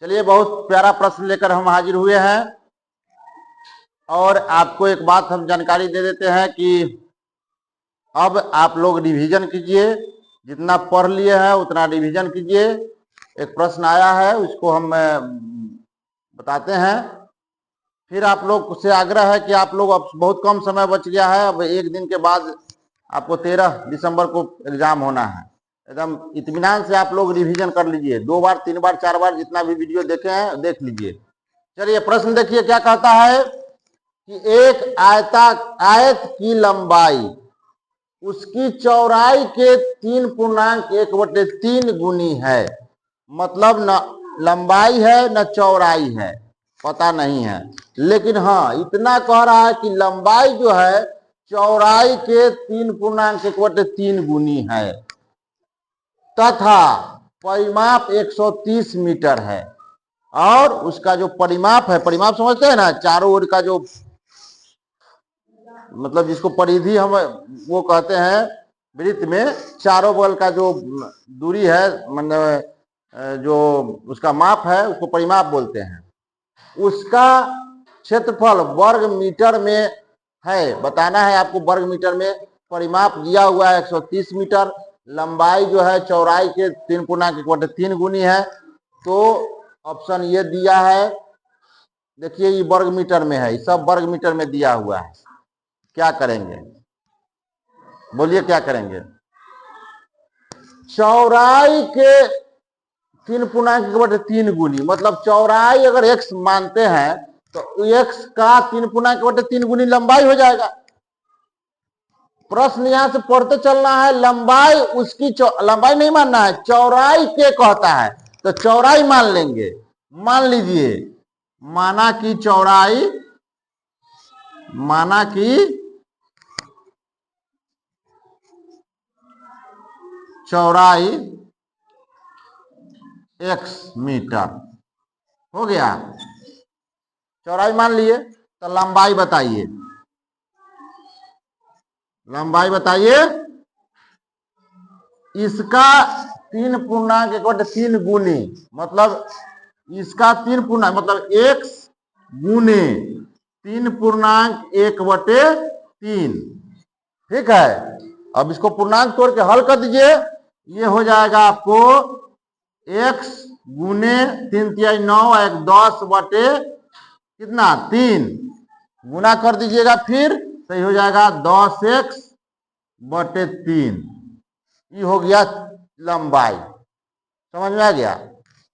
चलिए, बहुत प्यारा प्रश्न लेकर हम हाजिर हुए हैं और आपको एक बात हम जानकारी दे देते हैं कि अब आप लोग रिवीजन कीजिए। जितना पढ़ लिए हैं उतना रिवीजन कीजिए। एक प्रश्न आया है, उसको हम बताते हैं। फिर आप लोग से आग्रह है कि आप लोग, अब बहुत कम समय बच गया है, अब एक दिन के बाद आपको 13 दिसंबर को एग्जाम होना है। एकदम इत्मीनान से आप लोग रिवीजन कर लीजिए। 2 बार 3 बार 4 बार जितना भी वीडियो देखे हैं देख लीजिए। चलिए, प्रश्न देखिए क्या कहता है कि एक आयत की लंबाई उसकी चौड़ाई के 3.1/3 गुनी है। मतलब न लंबाई है न चौड़ाई है, पता नहीं है, लेकिन हाँ इतना कह रहा है कि लंबाई जो है चौड़ाई के 3.1/3 गुनी है तथा परिमाप 130 मीटर है। और उसका जो परिमाप है, परिमाप समझते हैं ना, चारों ओर का जो, मतलब जिसको परिधि हम वो कहते हैं, वृत्त में चारों बगल का जो दूरी है, मतलब जो उसका माप है उसको परिमाप बोलते हैं। उसका क्षेत्रफल वर्ग मीटर में है, बताना है आपको वर्ग मीटर में। परिमाप दिया हुआ है 130 मीटर। लंबाई जो है चौड़ाई के 3.1/3 गुनी है। तो ऑप्शन ये दिया है, देखिए ये वर्ग मीटर में है, सब वर्ग मीटर में दिया हुआ है। क्या करेंगे, बोलिए क्या करेंगे? चौड़ाई के 3.1/3 गुनी, मतलब चौड़ाई अगर x मानते हैं तो x का 3.1/3 गुनी लंबाई हो जाएगा। प्रश्न यहां से पढ़ते चलना है। लंबाई उसकी लंबाई नहीं मानना है, चौड़ाई के कहता है तो चौड़ाई मान लेंगे। मान लीजिए, माना कि चौड़ाई x मीटर हो गया। चौड़ाई मान लिए, तो लंबाई बताइए, लंबाई बताइए। इसका 3.1/3 गुनी, मतलब इसका 3 मतलब x गुने 3.1/3। ठीक है, अब इसको पूर्णांक तोड़ के हल कर दीजिए। ये हो जाएगा आपको x गुने 3×9 = 10 कितना 3 गुना कर दीजिएगा, फिर तो ये हो जाएगा 10x/3। ये हो गया लंबाई, समझ में आ गया?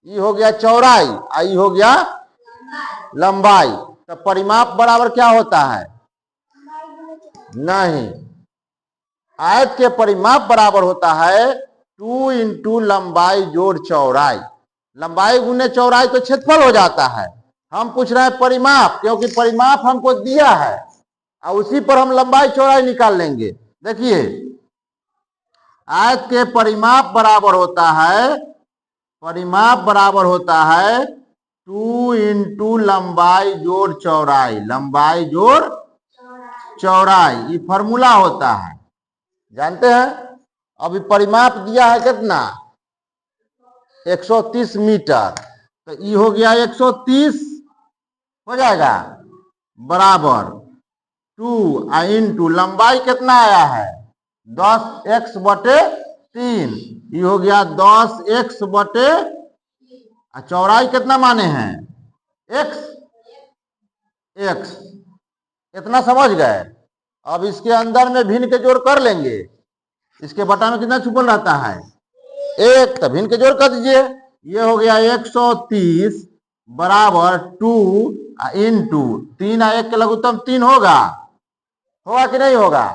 ये हो गया चौड़ाई, ये हो गया लंबाई। तो परिमाप बराबर क्या होता है? नहीं, आयत के परिमाप बराबर होता है 2 × लंबाई जोड़ चौड़ाई। लंबाई गुने चौड़ाई तो क्षेत्रफल हो जाता है। हम पूछ रहे हैं परिमाप, क्योंकि परिमाप हमको दिया है और उसी पर हम लंबाई चौड़ाई निकाल लेंगे। देखिए, आयत के परिमाप बराबर होता है 2 × लंबाई जोड़ चौड़ाई। लंबाई जोड़ चौड़ाई, ये फॉर्मूला होता है, जानते हैं। अभी परिमाप दिया है कितना? 130 मीटर, तो ये हो गया 130 हो जाएगा बराबर 2 × लंबाई कितना आया है 10x/3। ये हो गया 10x/, चौड़ाई कितना माने हैं x। इतना समझ गए? अब इसके अंदर में भिन्न के जोड़ कर लेंगे। इसके बटा में कितना छुपल रहता है? 1, तो भिन्न के जोड़ कर दीजिए। ये हो गया 130 बराबर 2 × 3 और 1 के लघुत्तम 3 होगा कि नहीं होगा?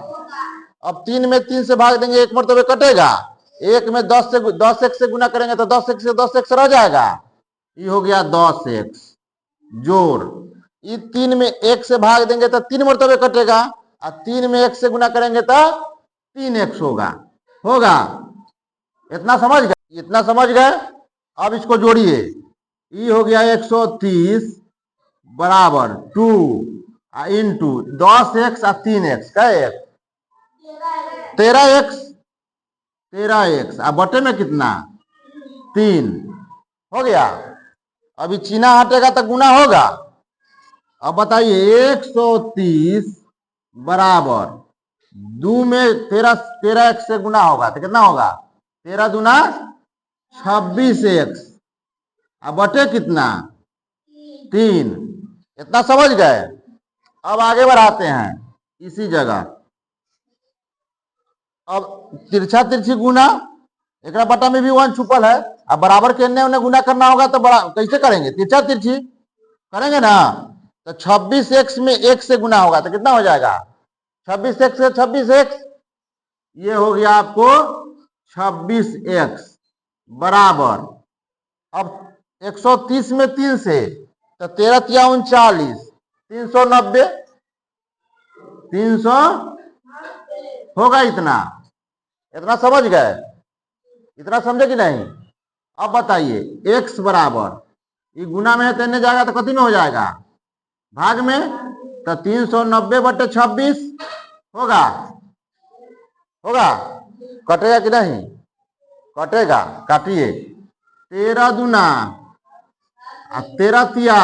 अब 3 में 3 से भाग देंगे, 1 मरतबे कटेगा। 1 में 10x से गुना करेंगे तो 10x से 10x रह जाएगा। ये हो गया 10x जोड़, ये 3 में 1 से भाग देंगे तो 3 मरतबे कटेगा, और 3 में 1 से गुना करेंगे तो 3x होगा। इतना समझ गए? इतना समझ गए? अब इसको जोड़िए। ये हो गया 130 बराबर 2 × 10x और 3x का 13x, और बटे में कितना 3 हो गया। अभी चिन्ह हटेगा तो गुना होगा। अब बताइए 130 बराबर 2 में 13 एक्स से गुना होगा तो कितना होगा? 13 दूना 26 एक्स। अब बटे कितना? 3। इतना समझ गए? अब आगे बढ़ाते हैं इसी जगह। अब तिरछा तिरछी गुना, एक बटा में भी 1 छुपल है। अब बराबर के एन्ने उन्हें गुना करना होगा तो बड़ा कैसे करेंगे? तिरछा तिरछी करेंगे ना। तो 26 एक्स में 1 से गुना होगा तो कितना हो जाएगा? 26 एक्स से 26 एक्स, ये हो गया आपको 26 एक्स बराबर। अब 130 में 3 से तो 13 तिया 39, 390, 300 होगा। इतना समझ गए? इतना समझे कि नहीं? अब बताइए x बराबर, ये गुना में है तो जाएगा तो कति में हो जाएगा? भाग में। तो 390 बटे 26 होगा। कटेगा कि नहीं? कटेगा। काटिए। 13 दूना 13 तिया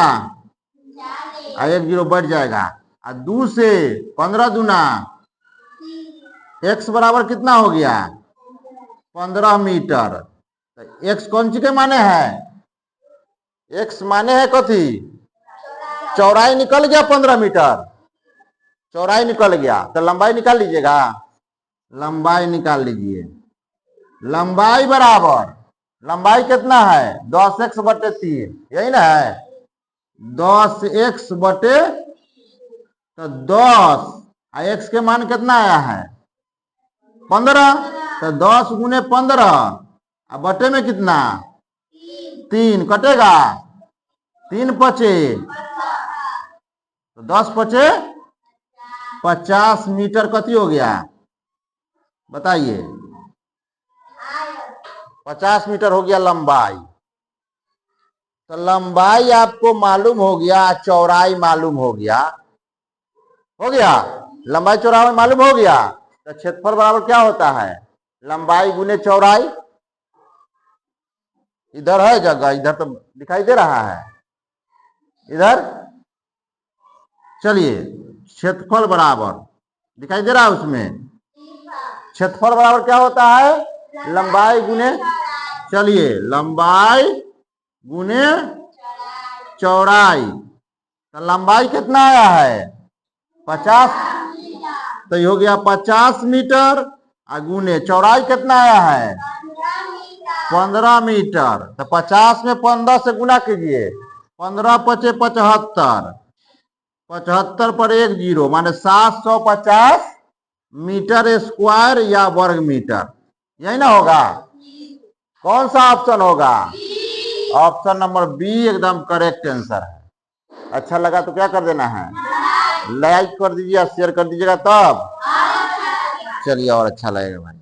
1 जीरो बढ़ जाएगा। 2 से 15 दूना, x बराबर कितना हो गया? 15 मीटर। तो x कौन सी के माने है? x माने है कथी? चौड़ाई निकल गया 15 मीटर। चौड़ाई निकल गया तो लंबाई निकाल लीजिएगा। लंबाई निकाल लीजिए। लंबाई बराबर, लंबाई कितना है? 10x बटे 3, यही ना है? 10x बटे, तो 10 x के मान कितना आया है? 15। तो 10 गुने 15 अब बटे में कितना? 3। कटेगा। 3 पचे तो 10 पचे 50 मीटर कति हो गया? बताइए। 50 मीटर हो गया लंबाई। तो लंबाई आपको मालूम हो गया, चौड़ाई मालूम हो गया। लंबाई चौड़ाई मालूम हो गया। तो क्षेत्रफल बराबर क्या होता है? लंबाई गुने चौड़ाई। इधर है जगह, इधर तो दिखाई दे रहा है। इधर चलिए, क्षेत्रफल बराबर दिखाई दे रहा है। उसमें क्षेत्रफल बराबर क्या होता है? लंबाई गुने, चलिए लंबाई गुने चौड़ाई। तो लंबाई कितना आया है? 50। तो ये हो गया 50 मीटर। गुने चौड़ाई कितना आया है? 15 मीटर। तो 50 में 15 से गुना कीजिए। 15 पचे 75, 75 पर 1 जीरो, माने 750 मीटर स्क्वायर या वर्ग मीटर। यही ना होगा? कौन सा ऑप्शन होगा? ऑप्शन नंबर बी एकदम करेक्ट आंसर है। अच्छा लगा तो क्या कर देना है? लाइक कर दीजिए, शेयर कर दीजिएगा तब। चलिए और अच्छा लगेगा भाई।